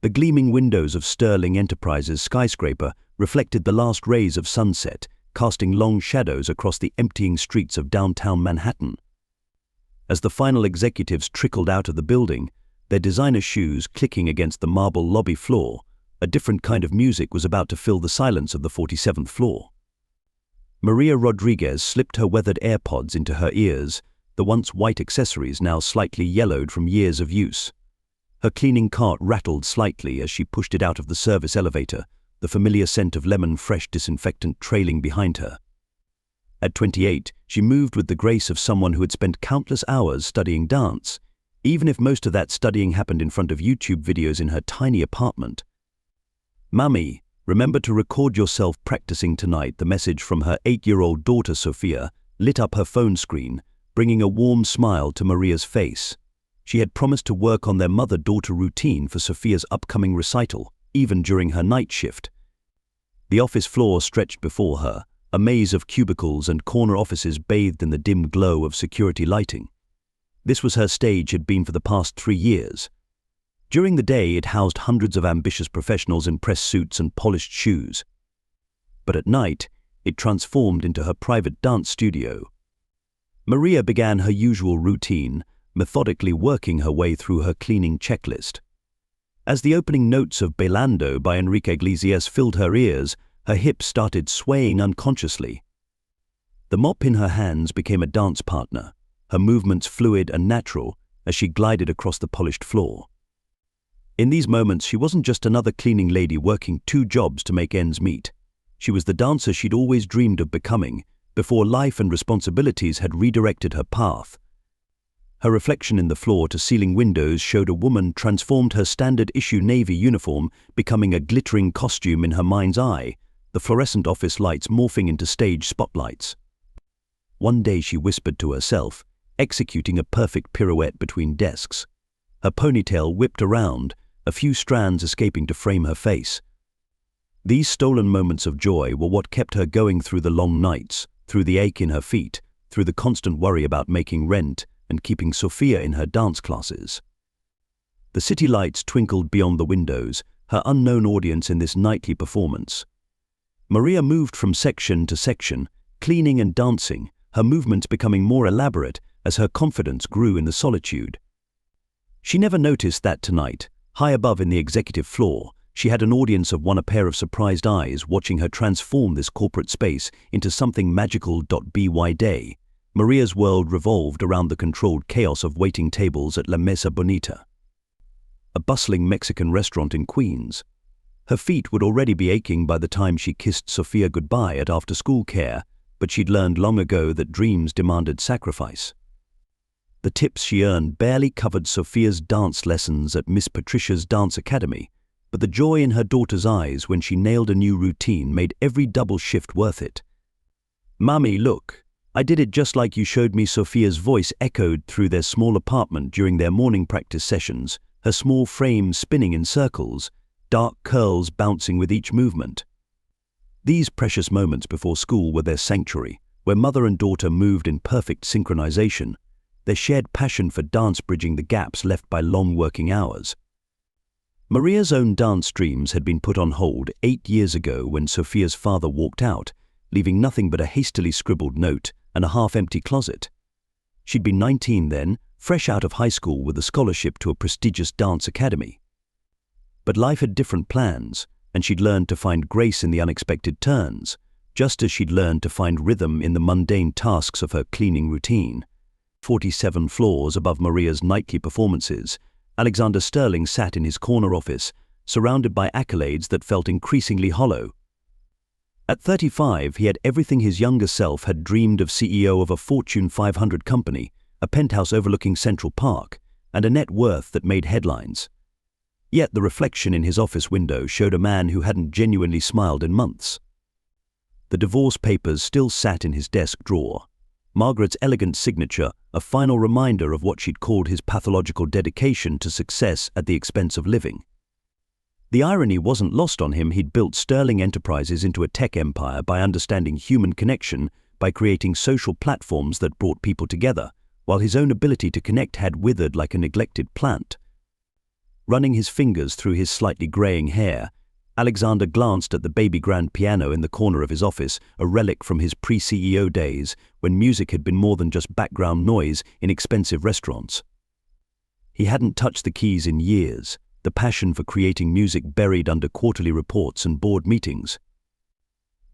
The gleaming windows of Sterling Enterprises' skyscraper reflected the last rays of sunset, casting long shadows across the emptying streets of downtown Manhattan. As the final executives trickled out of the building, their designer shoes clicking against the marble lobby floor, a different kind of music was about to fill the silence of the 47th floor. Maria Rodriguez slipped her weathered AirPods into her ears, the once white accessories now slightly yellowed from years of use. Her cleaning cart rattled slightly as she pushed it out of the service elevator, the familiar scent of lemon-fresh disinfectant trailing behind her. At 28, she moved with the grace of someone who had spent countless hours studying dance, even if most of that studying happened in front of YouTube videos in her tiny apartment. "Mummy, remember to record yourself practicing tonight," the message from her 8-year-old daughter Sophia lit up her phone screen, bringing a warm smile to Maria's face. She had promised to work on their mother-daughter routine for Sophia's upcoming recital, even during her night shift. The office floor stretched before her, a maze of cubicles and corner offices bathed in the dim glow of security lighting. This was her stage had been for the past 3 years. During the day, it housed hundreds of ambitious professionals in press suits and polished shoes. But at night, it transformed into her private dance studio. Maria began her usual routine, methodically working her way through her cleaning checklist. As the opening notes of Bailando by Enrique Iglesias filled her ears, her hips started swaying unconsciously. The mop in her hands became a dance partner, her movements fluid and natural as she glided across the polished floor. In these moments, she wasn't just another cleaning lady working 2 jobs to make ends meet. She was the dancer she'd always dreamed of becoming, before life and responsibilities had redirected her path. Her reflection in the floor-to-ceiling windows showed a woman transformed her standard-issue navy uniform, becoming a glittering costume in her mind's eye, the fluorescent office lights morphing into stage spotlights. One day she whispered to herself, executing a perfect pirouette between desks. Her ponytail whipped around, a few strands escaping to frame her face. These stolen moments of joy were what kept her going through the long nights, through the ache in her feet, through the constant worry about making rent, and keeping Sophia in her dance classes. The city lights twinkled beyond the windows, her unknown audience in this nightly performance. Maria moved from section to section, cleaning and dancing, her movements becoming more elaborate as her confidence grew in the solitude. She never noticed that tonight, high above in the executive floor, she had an audience of a pair of surprised eyes watching her transform this corporate space into something magical. By day, Maria's world revolved around the controlled chaos of waiting tables at La Mesa Bonita, a bustling Mexican restaurant in Queens. Her feet would already be aching by the time she kissed Sophia goodbye at after-school care, but she'd learned long ago that dreams demanded sacrifice. The tips she earned barely covered Sophia's dance lessons at Miss Patricia's Dance Academy, but the joy in her daughter's eyes when she nailed a new routine made every double shift worth it. "Mummy, look, I did it just like you showed me." Sophia's voice echoed through their small apartment during their morning practice sessions, her small frame spinning in circles, dark curls bouncing with each movement. These precious moments before school were their sanctuary, where mother and daughter moved in perfect synchronization, their shared passion for dance bridging the gaps left by long working hours. Maria's own dance dreams had been put on hold 8 years ago when Sophia's father walked out, leaving nothing but a hastily scribbled note and a half-empty closet. She'd been 19 then, fresh out of high school with a scholarship to a prestigious dance academy. But life had different plans, and she'd learned to find grace in the unexpected turns, just as she'd learned to find rhythm in the mundane tasks of her cleaning routine. 47 floors above Maria's nightly performances, Alexander Sterling sat in his corner office, surrounded by accolades that felt increasingly hollow. At 35, he had everything his younger self had dreamed of: CEO of a Fortune 500 company, a penthouse overlooking Central Park, and a net worth that made headlines. Yet the reflection in his office window showed a man who hadn't genuinely smiled in months. The divorce papers still sat in his desk drawer, Margaret's elegant signature a final reminder of what she'd called his pathological dedication to success at the expense of living. The irony wasn't lost on him. He'd built Sterling Enterprises into a tech empire by understanding human connection, by creating social platforms that brought people together, while his own ability to connect had withered like a neglected plant. Running his fingers through his slightly graying hair, Alexander glanced at the baby grand piano in the corner of his office, a relic from his pre-CEO days when music had been more than just background noise in expensive restaurants. He hadn't touched the keys in years, the passion for creating music buried under quarterly reports and board meetings.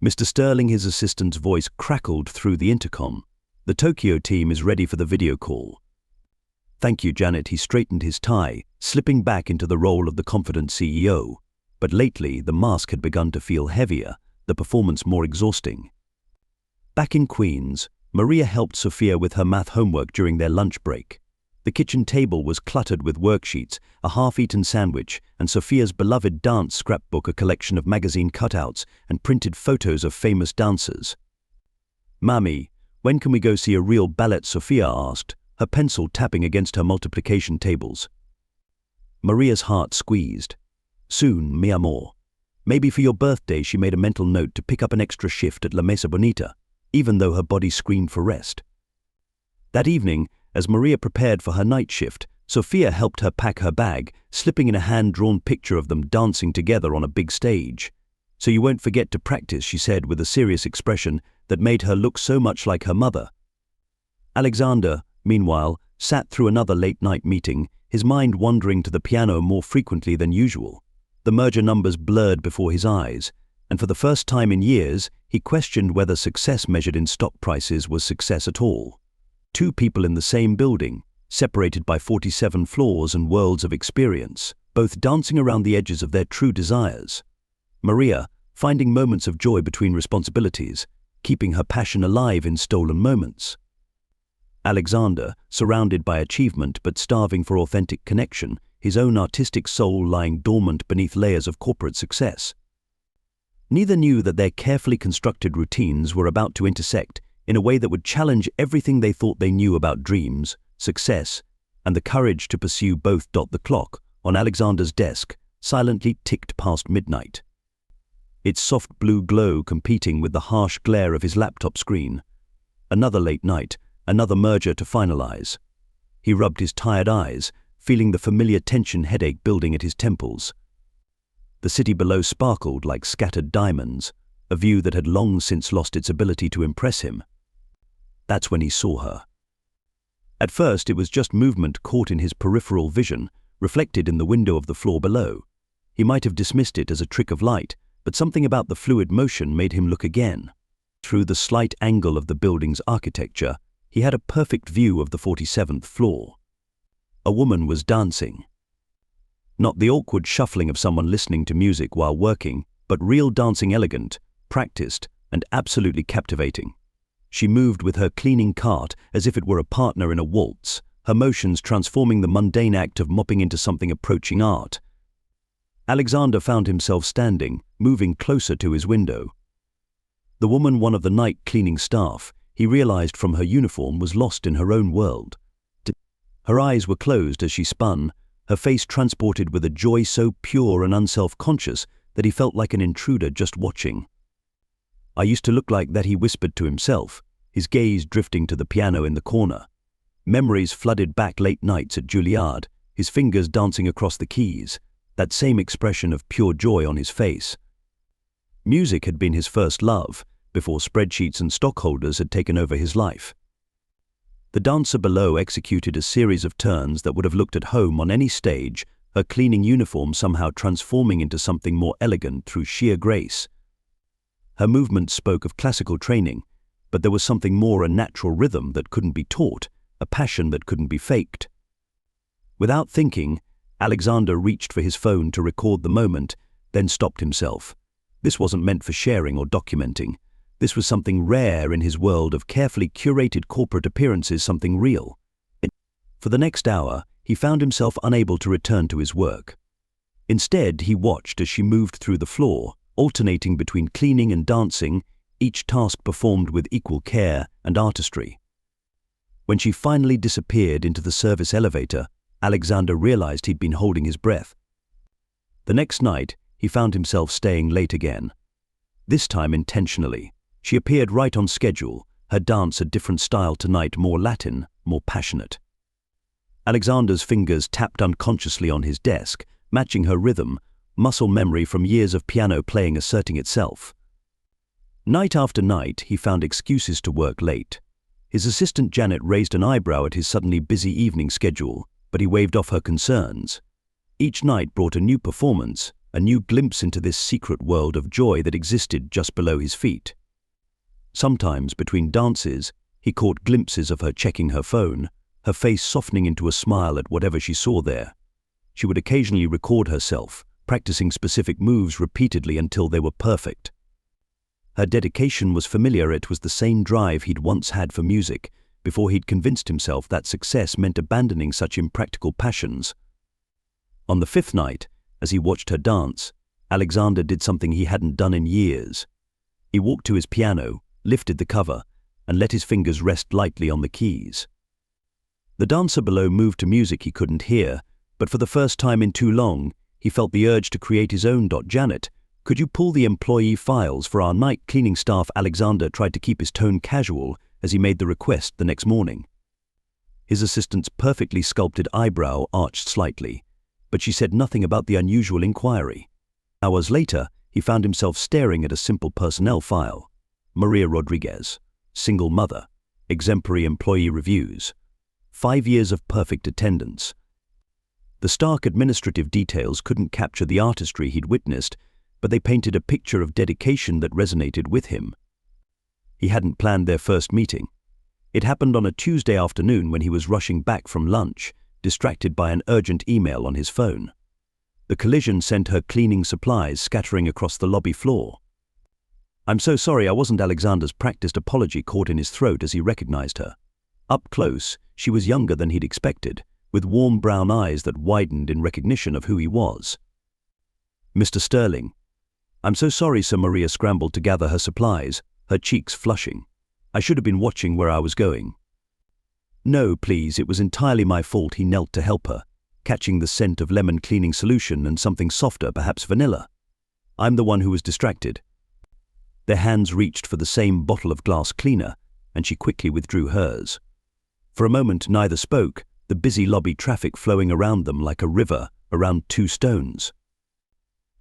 Mr. Sterling, his assistant's voice crackled through the intercom. The Tokyo team is ready for the video call. Thank you, Janet. He straightened his tie, slipping back into the role of the confident CEO. But lately, the mask had begun to feel heavier, the performance more exhausting. Back in Queens, Maria helped Sophia with her math homework during their lunch break. The kitchen table was cluttered with worksheets, a half-eaten sandwich, and Sophia's beloved dance scrapbook, a collection of magazine cutouts and printed photos of famous dancers. "Mami, when can we go see a real ballet?" Sophia asked, her pencil tapping against her multiplication tables. Maria's heart squeezed. "Soon, mi amor. Maybe for your birthday." She made a mental note to pick up an extra shift at La Mesa Bonita, even though her body screamed for rest. That evening, as Maria prepared for her night shift, Sophia helped her pack her bag, slipping in a hand-drawn picture of them dancing together on a big stage. "So you won't forget to practice," she said with a serious expression that made her look so much like her mother. Alexander, meanwhile, sat through another late-night meeting, his mind wandering to the piano more frequently than usual. The merger numbers blurred before his eyes, and for the first time in years, he questioned whether success measured in stock prices was success at all. Two people in the same building, separated by 47 floors and worlds of experience, both dancing around the edges of their true desires. Maria, finding moments of joy between responsibilities, keeping her passion alive in stolen moments. Alexander, surrounded by achievement but starving for authentic connection, his own artistic soul lying dormant beneath layers of corporate success. Neither knew that their carefully constructed routines were about to intersect in a way that would challenge everything they thought they knew about dreams, success, and the courage to pursue both. The clock on Alexander's desk silently ticked past midnight, its soft blue glow competing with the harsh glare of his laptop screen. Another late night, another merger to finalize. He rubbed his tired eyes, feeling the familiar tension headache building at his temples. The city below sparkled like scattered diamonds, a view that had long since lost its ability to impress him. That's when he saw her. At first, it was just movement caught in his peripheral vision, reflected in the window of the floor below. He might have dismissed it as a trick of light, but something about the fluid motion made him look again. Through the slight angle of the building's architecture, he had a perfect view of the 47th floor. A woman was dancing. Not the awkward shuffling of someone listening to music while working, but real dancing, elegant, practiced, and absolutely captivating. She moved with her cleaning cart as if it were a partner in a waltz, her motions transforming the mundane act of mopping into something approaching art. Alexander found himself standing, moving closer to his window. The woman, one of the night cleaning staff, he realized from her uniform, was lost in her own world. Her eyes were closed as she spun, her face transported with a joy so pure and unself-conscious that he felt like an intruder just watching. "I used to look like that," he whispered to himself, his gaze drifting to the piano in the corner. Memories flooded back late nights at Juilliard, his fingers dancing across the keys, that same expression of pure joy on his face. Music had been his first love, before spreadsheets and stockholders had taken over his life. The dancer below executed a series of turns that would have looked at home on any stage, her cleaning uniform somehow transforming into something more elegant through sheer grace. Her movements spoke of classical training, but there was something more, a natural rhythm that couldn't be taught, a passion that couldn't be faked. Without thinking, Alexander reached for his phone to record the moment, then stopped himself. This wasn't meant for sharing or documenting. This was something rare in his world of carefully curated corporate appearances, something real. For the next hour, he found himself unable to return to his work. Instead, he watched as she moved through the floor, alternating between cleaning and dancing, each task performed with equal care and artistry. When she finally disappeared into the service elevator, Alexander realized he'd been holding his breath. The next night, he found himself staying late again. This time intentionally. She appeared right on schedule, her dance a different style tonight, more Latin, more passionate. Alexander's fingers tapped unconsciously on his desk, matching her rhythm, muscle memory from years of piano playing asserting itself. Night after night, he found excuses to work late. His assistant Janet raised an eyebrow at his suddenly busy evening schedule, but he waved off her concerns. Each night brought a new performance, a new glimpse into this secret world of joy that existed just below his feet. Sometimes, between dances, he caught glimpses of her checking her phone, her face softening into a smile at whatever she saw there. She would occasionally record herself, practicing specific moves repeatedly until they were perfect. Her dedication was familiar. It was the same drive he'd once had for music, before he'd convinced himself that success meant abandoning such impractical passions. On the fifth night, as he watched her dance, Alexander did something he hadn't done in years. He walked to his piano, lifted the cover, and let his fingers rest lightly on the keys. The dancer below moved to music he couldn't hear, but for the first time in too long, he felt the urge to create his own. Janet, could you pull the employee files for our night cleaning staff? Alexander tried to keep his tone casual as he made the request the next morning. His assistant's perfectly sculpted eyebrow arched slightly, but she said nothing about the unusual inquiry. Hours later, he found himself staring at a simple personnel file. Maria Rodriguez, single mother, exemplary employee reviews, 5 years of perfect attendance. The stark administrative details couldn't capture the artistry he'd witnessed, but they painted a picture of dedication that resonated with him. He hadn't planned their first meeting. It happened on a Tuesday afternoon when he was rushing back from lunch, distracted by an urgent email on his phone. The collision sent her cleaning supplies scattering across the lobby floor. "I'm so sorry I wasn't." Alexander's practiced apology caught in his throat as he recognized her. Up close, she was younger than he'd expected, with warm brown eyes that widened in recognition of who he was. "Mr. Sterling." "I'm so sorry, sir." Maria scrambled to gather her supplies, her cheeks flushing. "I should have been watching where I was going." "No, please, it was entirely my fault." He knelt to help her, catching the scent of lemon cleaning solution and something softer, perhaps vanilla. "I'm the one who was distracted." Their hands reached for the same bottle of glass cleaner, and she quickly withdrew hers. For a moment neither spoke, the busy lobby traffic flowing around them like a river around two stones.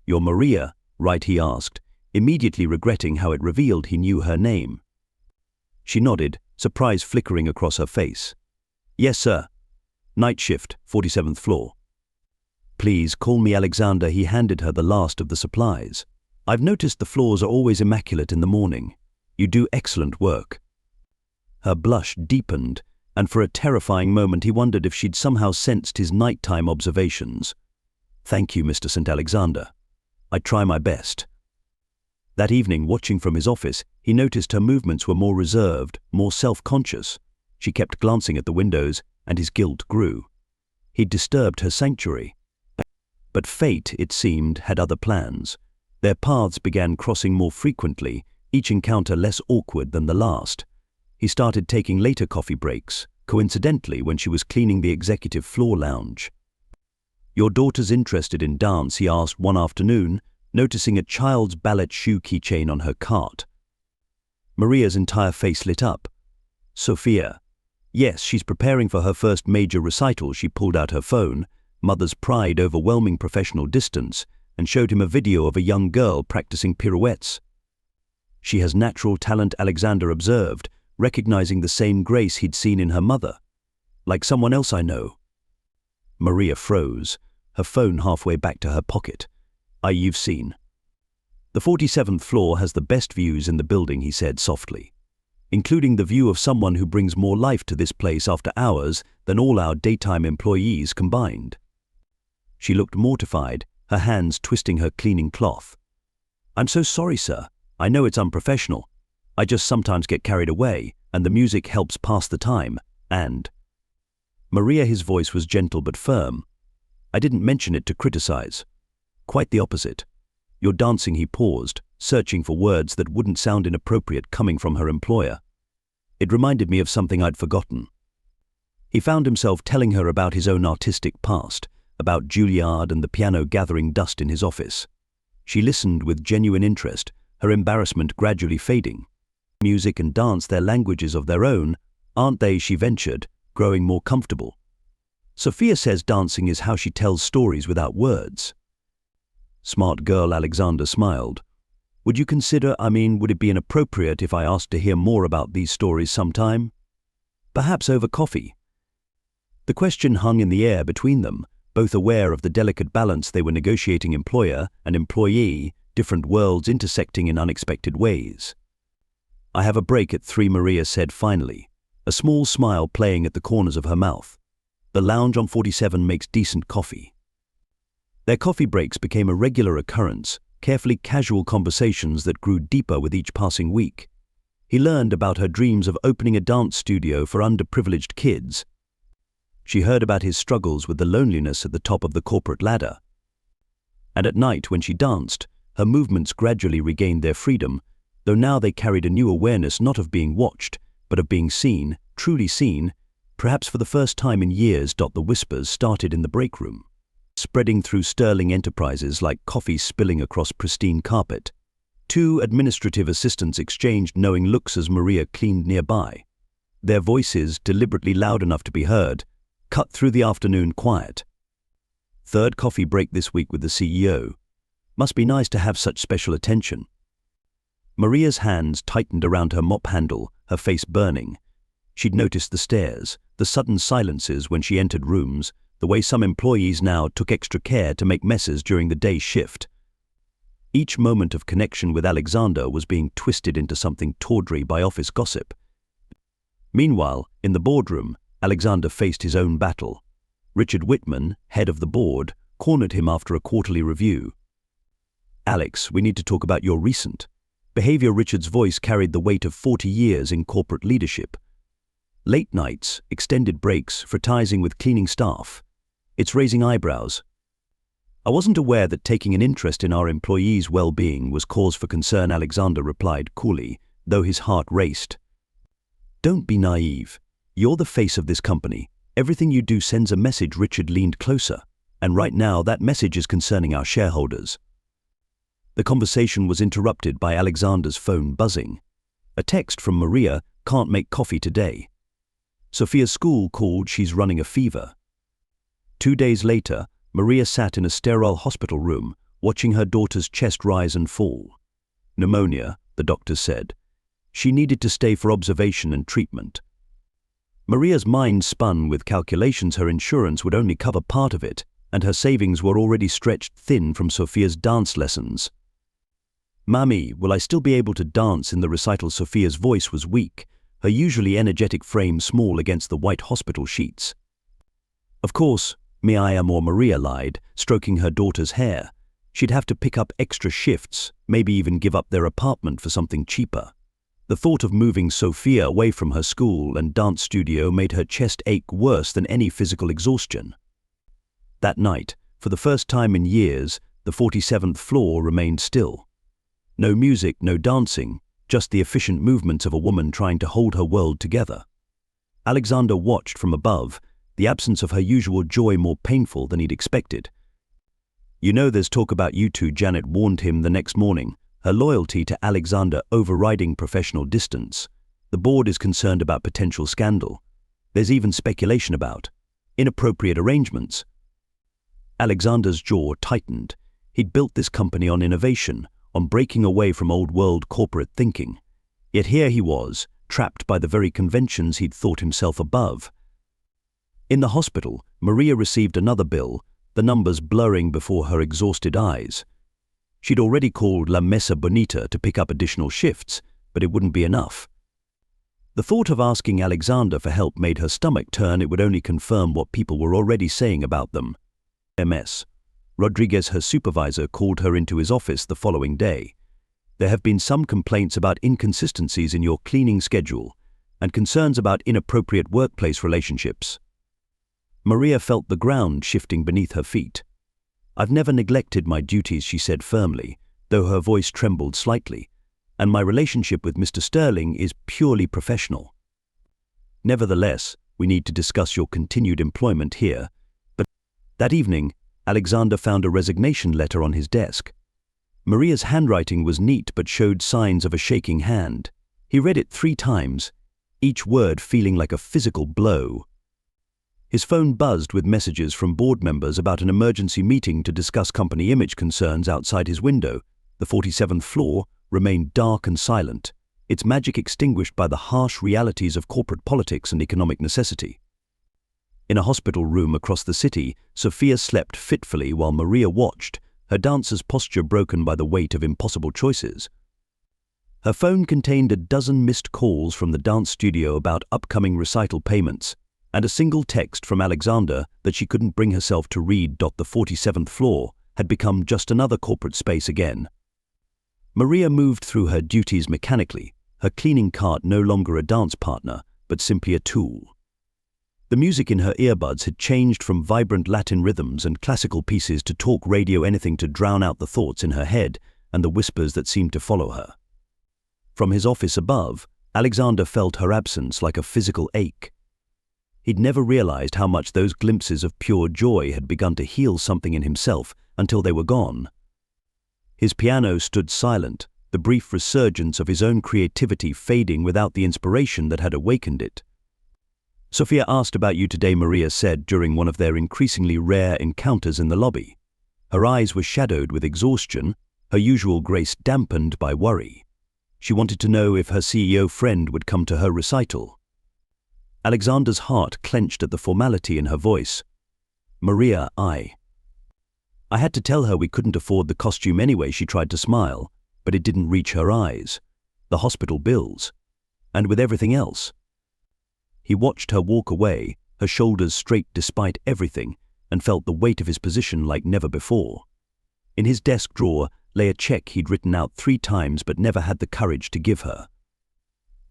"You're Maria, right?" he asked, immediately regretting how it revealed he knew her name. She nodded, surprise flickering across her face. "Yes, sir. Night shift, 47th floor." "Please call me Alexander." He handed her the last of the supplies. "I've noticed the floors are always immaculate in the morning. You do excellent work." Her blush deepened, and for a terrifying moment he wondered if she'd somehow sensed his nighttime observations. "Thank you, Mr. St. Alexander. I try my best." That evening, watching from his office, he noticed her movements were more reserved, more self-conscious. She kept glancing at the windows, and his guilt grew. He'd disturbed her sanctuary. But fate, it seemed, had other plans. Their paths began crossing more frequently, each encounter less awkward than the last. He started taking later coffee breaks, coincidentally when she was cleaning the executive floor lounge. "Your daughter's interested in dance?" he asked one afternoon, noticing a child's ballet shoe keychain on her cart. Maria's entire face lit up. "Sophia." "Yes, she's preparing for her first major recital." She pulled out her phone, mother's pride overwhelming professional distance, and showed him a video of a young girl practicing pirouettes. "She has natural talent," Alexander observed, recognizing the same grace he'd seen in her mother. "Like someone else I know." Maria froze, her phone halfway back to her pocket. "You've seen." "The 47th floor has the best views in the building," he said softly, "including the view of someone who brings more life to this place after hours than all our daytime employees combined." She looked mortified, her hands twisting her cleaning cloth. "I'm so sorry, sir. I know it's unprofessional. I just sometimes get carried away, and the music helps pass the time, and—" Maria, his voice was gentle but firm. "I didn't mention it to criticize. Quite the opposite. Your dancing." He paused, searching for words that wouldn't sound inappropriate coming from her employer. "It reminded me of something I'd forgotten." He found himself telling her about his own artistic past, about Juilliard and the piano gathering dust in his office. She listened with genuine interest, her embarrassment gradually fading. "Music and dance, they're languages of their own, aren't they?" she ventured, growing more comfortable. Sophia says dancing is how she tells stories without words. Smart girl Alexander smiled. Would you would it be inappropriate if I asked to hear more about these stories sometime? Perhaps over coffee. The question hung in the air between them, both aware of the delicate balance they were negotiating, employer and employee, different worlds intersecting in unexpected ways. I have a break at 3, Maria said finally, a small smile playing at the corners of her mouth. The lounge on 47 makes decent coffee. Their coffee breaks became a regular occurrence, carefully casual conversations that grew deeper with each passing week. He learned about her dreams of opening a dance studio for underprivileged kids. She heard about his struggles with the loneliness at the top of the corporate ladder. And at night when she danced, her movements gradually regained their freedom, though now they carried a new awareness not of being watched, but of being seen, truly seen, perhaps for the first time in years. The whispers started in the break room, spreading through sterling enterprises like coffee spilling across pristine carpet. 2 administrative assistants exchanged knowing looks as Maria cleaned nearby. Their voices, deliberately loud enough to be heard, cut through the afternoon quiet. 3rd coffee break this week with the CEO. Must be nice to have such special attention. Maria's hands tightened around her mop handle, her face burning. She'd noticed the stares, the sudden silences when she entered rooms, the way some employees now took extra care to make messes during the day shift. Each moment of connection with Alexander was being twisted into something tawdry by office gossip. Meanwhile, in the boardroom, Alexander faced his own battle. Richard Whitman, head of the board, cornered him after a quarterly review. Alex, we need to talk about your recent behavior. Richard's voice carried the weight of 40 years in corporate leadership. Late nights, extended breaks, fraternizing with cleaning staff. It's raising eyebrows. I wasn't aware that taking an interest in our employees' well-being was cause for concern, Alexander replied coolly, though his heart raced. Don't be naive. You're the face of this company. Everything you do sends a message. Richard leaned closer. And right now that message is concerning our shareholders. The conversation was interrupted by Alexander's phone buzzing. A text from Maria, can't make coffee today. Sophia's school called, she's running a fever. 2 days later, Maria sat in a sterile hospital room, watching her daughter's chest rise and fall. Pneumonia, the doctors said. She needed to stay for observation and treatment. Maria's mind spun with calculations. Her insurance would only cover part of it, and her savings were already stretched thin from Sophia's dance lessons. Mummy, will I still be able to dance in the recital? Sophia's voice was weak, her usually energetic frame small against the white hospital sheets. Of course, Maria lied, stroking her daughter's hair. She'd have to pick up extra shifts, maybe even give up their apartment for something cheaper. The thought of moving Sophia away from her school and dance studio made her chest ache worse than any physical exhaustion. That night, for the first time in years, the 47th floor remained still. No music, no dancing, just the efficient movements of a woman trying to hold her world together. Alexander watched from above, the absence of her usual joy more painful than he'd expected. You know there's talk about you two, Janet warned him the next morning, her loyalty to Alexander overriding professional distance. The board is concerned about potential scandal. There's even speculation about inappropriate arrangements. Alexander's jaw tightened. He'd built this company on innovation, on breaking away from old-world corporate thinking. Yet here he was, trapped by the very conventions he'd thought himself above. In the hospital, Maria received another bill, the numbers blurring before her exhausted eyes. She'd already called La Mesa Bonita to pick up additional shifts, but it wouldn't be enough. The thought of asking Alexander for help made her stomach turn. It would only confirm what people were already saying about them. MS. Rodriguez, her supervisor, called her into his office the following day. There have been some complaints about inconsistencies in your cleaning schedule and concerns about inappropriate workplace relationships. Maria felt the ground shifting beneath her feet. I've never neglected my duties, she said firmly, though her voice trembled slightly, and my relationship with Mr. Sterling is purely professional. Nevertheless, we need to discuss your continued employment here. But that evening, Alexander found a resignation letter on his desk. Maria's handwriting was neat but showed signs of a shaking hand. He read it 3 times, each word feeling like a physical blow. His phone buzzed with messages from board members about an emergency meeting to discuss company image concerns outside his window. The 47th floor remained dark and silent, its magic extinguished by the harsh realities of corporate politics and economic necessity. In a hospital room across the city, Sophia slept fitfully while Maria watched, her dancer's posture broken by the weight of impossible choices. Her phone contained a dozen missed calls from the dance studio about upcoming recital payments, and a single text from Alexander that she couldn't bring herself to read. The 47th floor had become just another corporate space again. Maria moved through her duties mechanically, her cleaning cart no longer a dance partner, but simply a tool. The music in her earbuds had changed from vibrant Latin rhythms and classical pieces to talk radio, anything to drown out the thoughts in her head and the whispers that seemed to follow her. From his office above, Alexander felt her absence like a physical ache. He'd never realized how much those glimpses of pure joy had begun to heal something in himself until they were gone. His piano stood silent, the brief resurgence of his own creativity fading without the inspiration that had awakened it. "Sophia asked about you today," Maria said during one of their increasingly rare encounters in the lobby. Her eyes were shadowed with exhaustion, her usual grace dampened by worry. She wanted to know if her CEO friend would come to her recital. Alexander's heart clenched at the formality in her voice. "Maria, I had to tell her we couldn't afford the costume anyway." She tried to smile, but it didn't reach her eyes. The hospital bills. And with everything else. He watched her walk away, her shoulders straight despite everything, and felt the weight of his position like never before. In his desk drawer lay a check he'd written out 3 times but never had the courage to give her.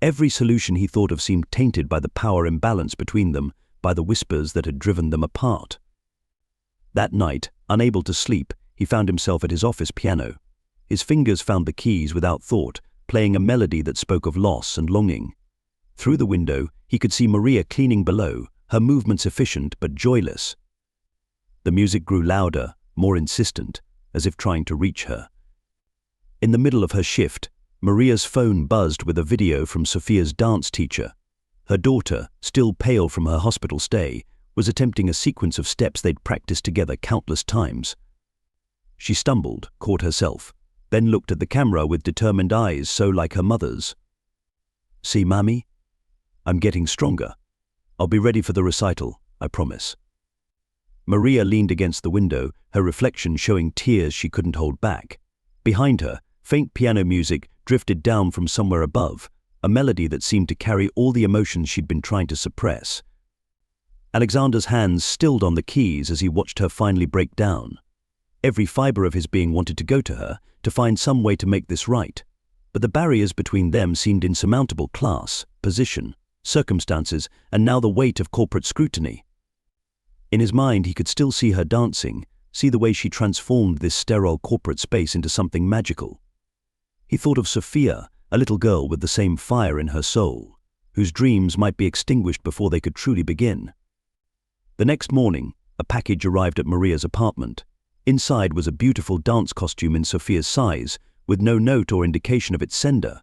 Every solution he thought of seemed tainted by the power imbalance between them, by the whispers that had driven them apart. That night, unable to sleep, he found himself at his office piano. His fingers found the keys without thought, playing a melody that spoke of loss and longing. Through the window, he could see Maria cleaning below, her movements efficient but joyless. The music grew louder, more insistent, as if trying to reach her. In the middle of her shift, Maria's phone buzzed with a video from Sophia's dance teacher. Her daughter, still pale from her hospital stay, was attempting a sequence of steps they'd practiced together countless times. She stumbled, caught herself, then looked at the camera with determined eyes so like her mother's. "See, Mommy? I'm getting stronger. I'll be ready for the recital, I promise." Maria leaned against the window, her reflection showing tears she couldn't hold back. Behind her, faint piano music drifted down from somewhere above, a melody that seemed to carry all the emotions she'd been trying to suppress. Alexander's hands stilled on the keys as he watched her finally break down. Every fiber of his being wanted to go to her, to find some way to make this right. But the barriers between them seemed insurmountable: class, position, circumstances, and now the weight of corporate scrutiny. In his mind, he could still see her dancing, see the way she transformed this sterile corporate space into something magical. He thought of Sophia, a little girl with the same fire in her soul, whose dreams might be extinguished before they could truly begin. The next morning, a package arrived at Maria's apartment. Inside was a beautiful dance costume in Sophia's size, with no note or indication of its sender.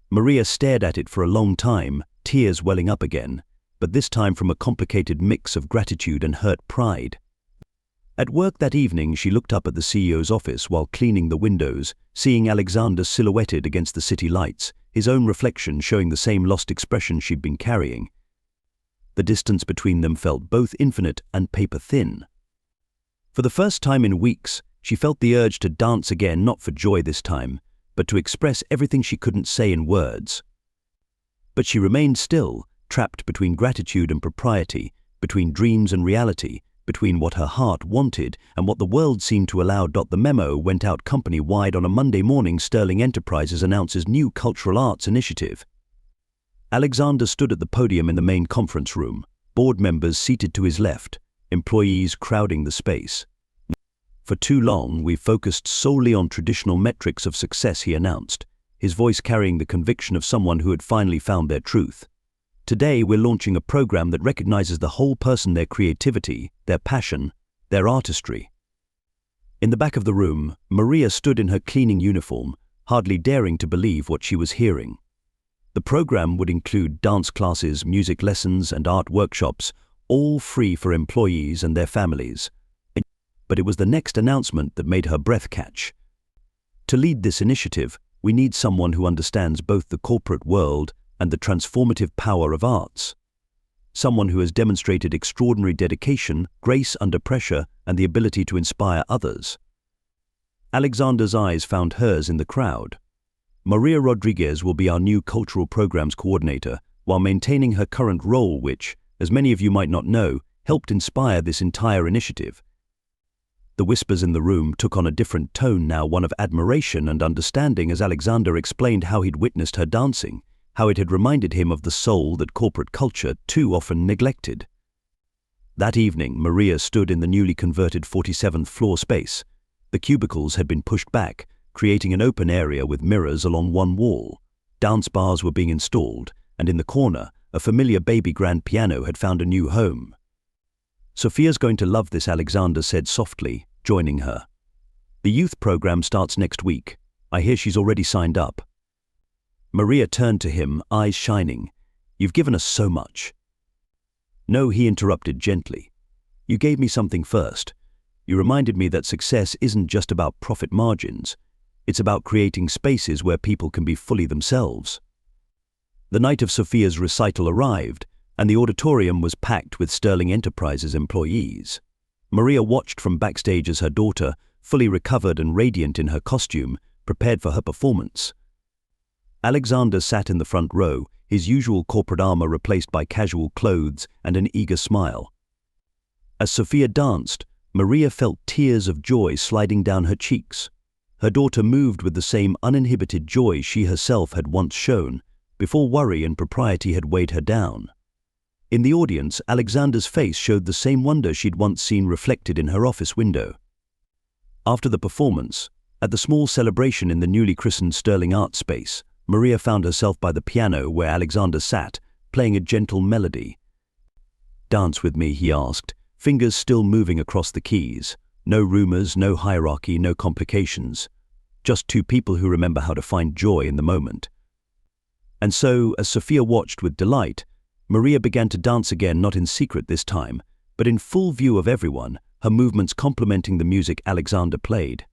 Maria stared at it for a long time, tears welling up again, but this time from a complicated mix of gratitude and hurt pride. At work that evening, she looked up at the CEO's office while cleaning the windows, seeing Alexander silhouetted against the city lights, his own reflection showing the same lost expression she'd been carrying. The distance between them felt both infinite and paper-thin. For the first time in weeks, she felt the urge to dance again, not for joy this time, but to express everything she couldn't say in words. But she remained still, trapped between gratitude and propriety, between dreams and reality, between what her heart wanted and what the world seemed to allow. The memo went out company-wide on a Monday morning. Sterling Enterprises announces new cultural arts initiative. Alexander stood at the podium in the main conference room, board members seated to his left, employees crowding the space. "For too long, we've focused solely on traditional metrics of success," he announced, his voice carrying the conviction of someone who had finally found their truth. "Today, we're launching a program that recognizes the whole person, their creativity, their passion, their artistry." In the back of the room, Maria stood in her cleaning uniform, hardly daring to believe what she was hearing. The program would include dance classes, music lessons, and art workshops, all free for employees and their families. But it was the next announcement that made her breath catch. To lead this initiative, we need someone who understands both the corporate world and the transformative power of arts. Someone who has demonstrated extraordinary dedication, grace under pressure, and the ability to inspire others. Alexander's eyes found hers in the crowd. Maria Rodriguez will be our new cultural programs coordinator, while maintaining her current role which, as many of you might not know, helped inspire this entire initiative. The whispers in the room took on a different tone now, one of admiration and understanding, as Alexander explained how he'd witnessed her dancing, how it had reminded him of the soul that corporate culture too often neglected. That evening, Maria stood in the newly converted 47th floor space. The cubicles had been pushed back, creating an open area with mirrors along one wall. Dance bars were being installed, and in the corner, a familiar baby grand piano had found a new home. "Sophia's going to love this," Alexander said softly, joining her. "The youth program starts next week. I hear she's already signed up." Maria turned to him, eyes shining. "You've given us so much." "No," he interrupted gently. "You gave me something first. You reminded me that success isn't just about profit margins. It's about creating spaces where people can be fully themselves." The night of Sophia's recital arrived, and the auditorium was packed with Sterling Enterprises employees. Maria watched from backstage as her daughter, fully recovered and radiant in her costume, prepared for her performance. Alexander sat in the front row, his usual corporate armor replaced by casual clothes and an eager smile. As Sophia danced, Maria felt tears of joy sliding down her cheeks. Her daughter moved with the same uninhibited joy she herself had once shown, before worry and propriety had weighed her down. In the audience, Alexander's face showed the same wonder she'd once seen reflected in her office window. After the performance, at the small celebration in the newly christened Sterling Art Space, Maria found herself by the piano where Alexander sat, playing a gentle melody. "Dance with me," he asked, fingers still moving across the keys. No rumors, no hierarchy, no complications. Just two people who remember how to find joy in the moment. And so, as Sophia watched with delight, Maria began to dance again, not in secret this time, but in full view of everyone, her movements complementing the music Alexander played.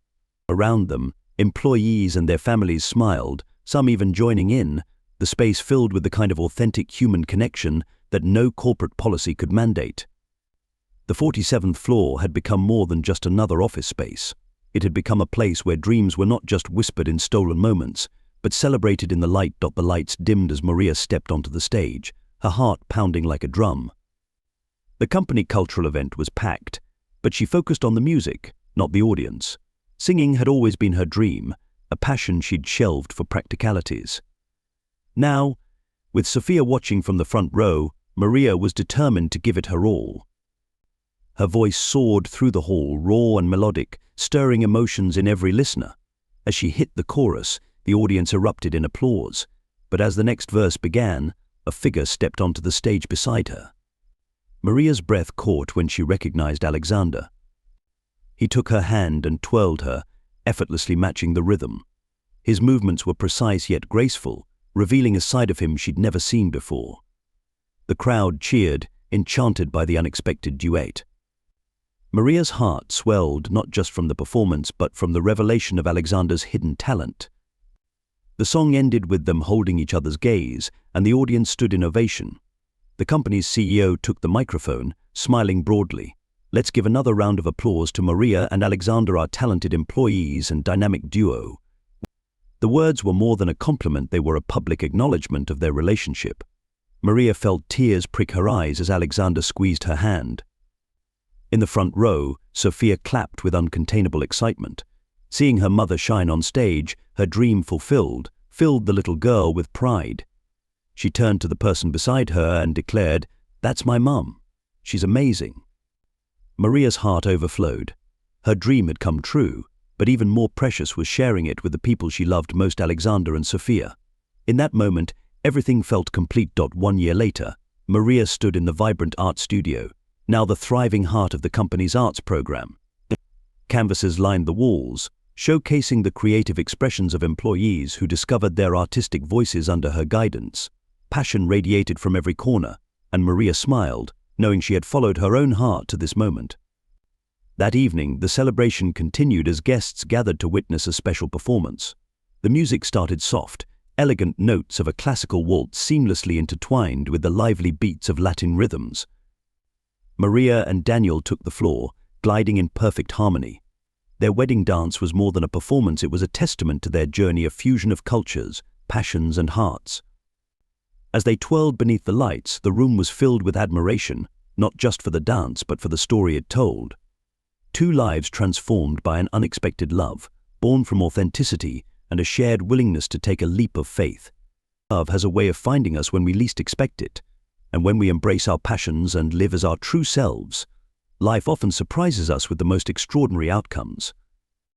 Around them, employees and their families smiled, some even joining in, the space filled with the kind of authentic human connection that no corporate policy could mandate. The 47th floor had become more than just another office space. It had become a place where dreams were not just whispered in stolen moments, but celebrated in the light. The lights dimmed as Maria stepped onto the stage, her heart pounding like a drum. The company cultural event was packed, but she focused on the music, not the audience. Singing had always been her dream, a passion she'd shelved for practicalities. Now, with Sophia watching from the front row, Maria was determined to give it her all. Her voice soared through the hall, raw and melodic, stirring emotions in every listener. As she hit the chorus, the audience erupted in applause, but as the next verse began, a figure stepped onto the stage beside her. Maria's breath caught when she recognized Alexander. He took her hand and twirled her, effortlessly matching the rhythm. His movements were precise yet graceful, revealing a side of him she'd never seen before. The crowd cheered, enchanted by the unexpected duet. Maria's heart swelled not just from the performance but from the revelation of Alexander's hidden talent. The song ended with them holding each other's gaze, and the audience stood in ovation. The company's CEO took the microphone, smiling broadly. "Let's give another round of applause to Maria and Alexander, our talented employees and dynamic duo." The words were more than a compliment, they were a public acknowledgement of their relationship. Maria felt tears prick her eyes as Alexander squeezed her hand. In the front row, Sophia clapped with uncontainable excitement. Seeing her mother shine on stage, her dream fulfilled, filled the little girl with pride. She turned to the person beside her and declared, "That's my mum. She's amazing." Maria's heart overflowed. Her dream had come true, but even more precious was sharing it with the people she loved most, Alexander and Sophia. In that moment, everything felt complete. 1 year later, Maria stood in the vibrant art studio, now the thriving heart of the company's arts program. Canvases lined the walls, showcasing the creative expressions of employees who discovered their artistic voices under her guidance. Passion radiated from every corner, and Maria smiled, knowing she had followed her own heart to this moment. That evening, the celebration continued as guests gathered to witness a special performance. The music started soft, elegant notes of a classical waltz seamlessly intertwined with the lively beats of Latin rhythms. Maria and Daniel took the floor, gliding in perfect harmony. Their wedding dance was more than a performance, it was a testament to their journey of fusion of cultures, passions and hearts. As they twirled beneath the lights, the room was filled with admiration, not just for the dance but for the story it told. Two lives transformed by an unexpected love, born from authenticity and a shared willingness to take a leap of faith. Love has a way of finding us when we least expect it, and when we embrace our passions and live as our true selves, life often surprises us with the most extraordinary outcomes.